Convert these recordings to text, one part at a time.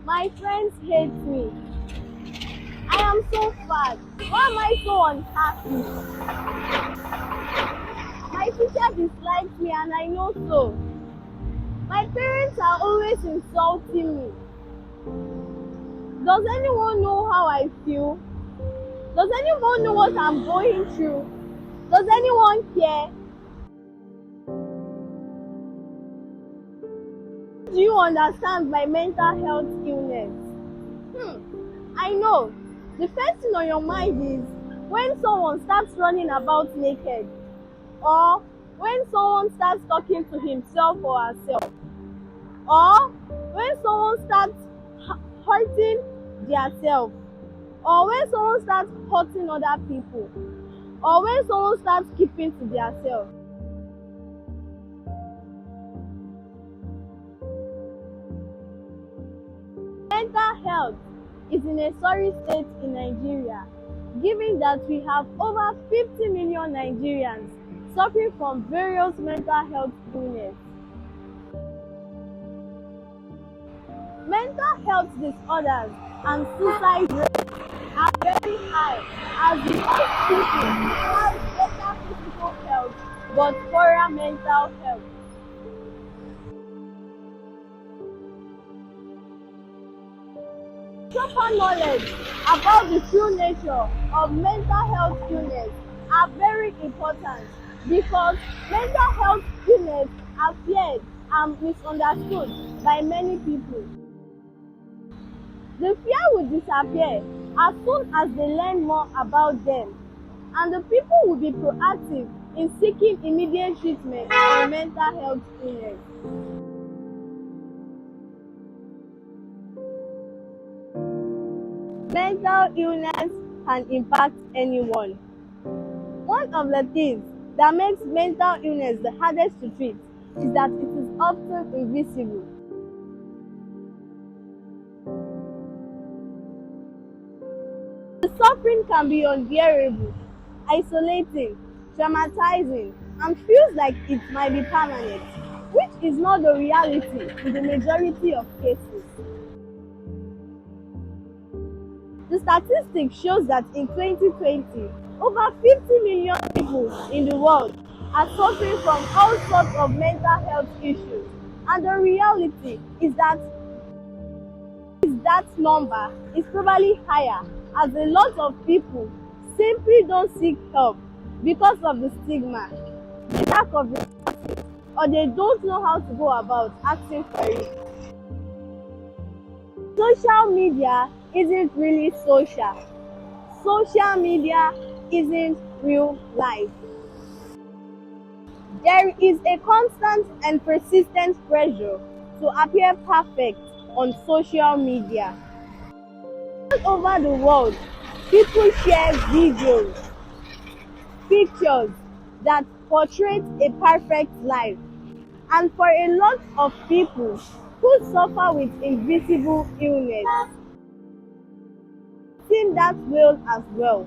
My friends hate me. I am so fat. Why am I so unhappy? My teacher dislikes me and I know so. My parents are always insulting me. Does anyone know how I feel? Does anyone know what I'm going through? Does anyone care? Do you understand my mental health illness? I know. The first thing on your mind is when someone starts running about naked, or when someone starts talking to himself or herself, or when someone starts hurting themselves, or when someone starts hurting other people, or when someone starts keeping to themselves. Mental health is in a sorry state in Nigeria, given that we have over 50 million Nigerians suffering from various mental health illness. Mental health disorders and suicide rates are very high as most people have better physical health but poorer mental health. Proper knowledge about the true nature of mental health illness are very important because mental health illness are feared and misunderstood by many people. The fear will disappear as soon as they learn more about them, and the people will be proactive in seeking immediate treatment for mental health illness. Mental illness can impact anyone. One of the things that makes mental illness the hardest to treat is that it is often invisible. The suffering can be unbearable, isolating, traumatizing, and feels like it might be permanent, which is not the reality in the majority of cases. The statistics shows that in 2020, over 50 million people in the world are suffering from all sorts of mental health issues, and the reality is that number is probably higher as a lot of people simply don't seek help because of the stigma, the lack of resources, or they don't know how to go about asking for it. Social media isn't really social. Social media isn't real life. There is a constant and persistent pressure to appear perfect on social media. All over the world, people share videos, pictures that portray a perfect life. And for a lot of people who suffer with invisible illness, seem that well as well.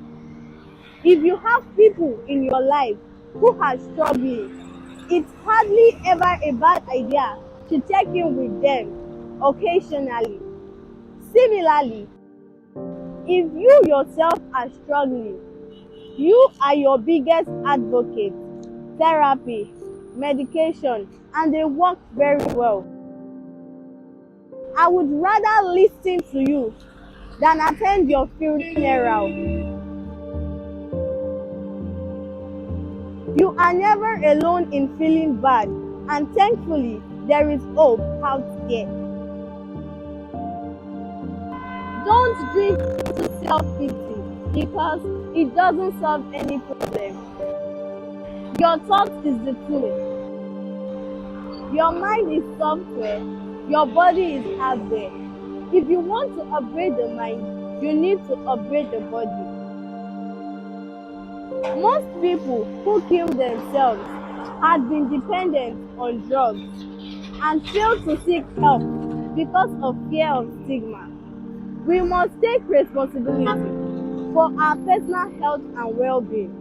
If you have people in your life who are struggling, it's hardly ever a bad idea to check in with them occasionally. Similarly, if you yourself are struggling, you are your biggest advocate. Therapy, medication, and they work very well. I would rather listen to you than attend your funeral. You are never alone in feeling bad, and thankfully, there is hope out there. Don't drift into self-pity because it doesn't solve any problem. Your thought is the tool. Your mind is software. Your body is hardware. If you want to upgrade the mind, you need to upgrade the body. Most people who kill themselves had been dependent on drugs and failed to seek help because of fear of stigma. We must take responsibility for our personal health and well-being.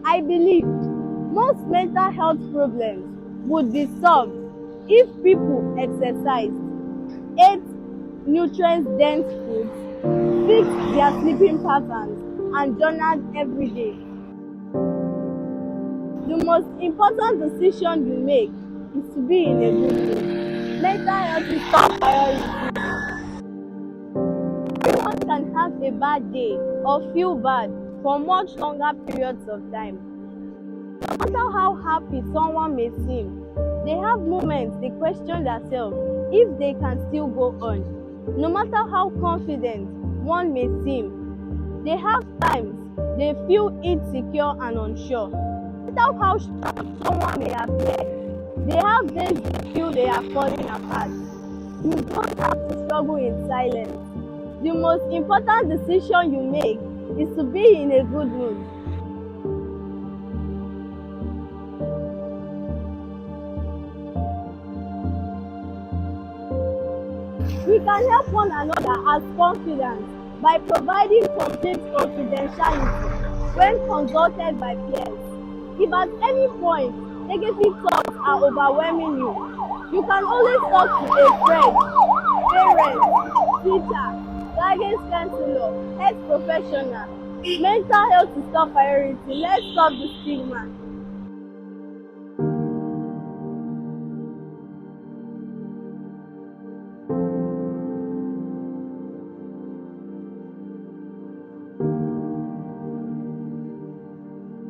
I believe most mental health problems would be solved if people exercised, ate nutrient-dense foods, fix their sleeping patterns, and journal every day. The most important decision you make is to be in a good mood. Mental health is top priority. Everyone can have a bad day or feel bad for much longer periods of time. No matter how happy someone may seem, they have moments they question themselves if they can still go on. No matter how confident one may seem, they have times they feel insecure and unsure. No matter how strong someone may appear, they have days they feel they are falling apart. You don't have to struggle in silence. The most important decision you make is to be in a good mood. We can help one another as confidence by providing complete confidentiality when consulted by peers. If at any point negative thoughts are overwhelming you, you can always talk to a friend, parent, teacher, guidance counselor, health professional. Mental health is top priority. Let's stop the stigma.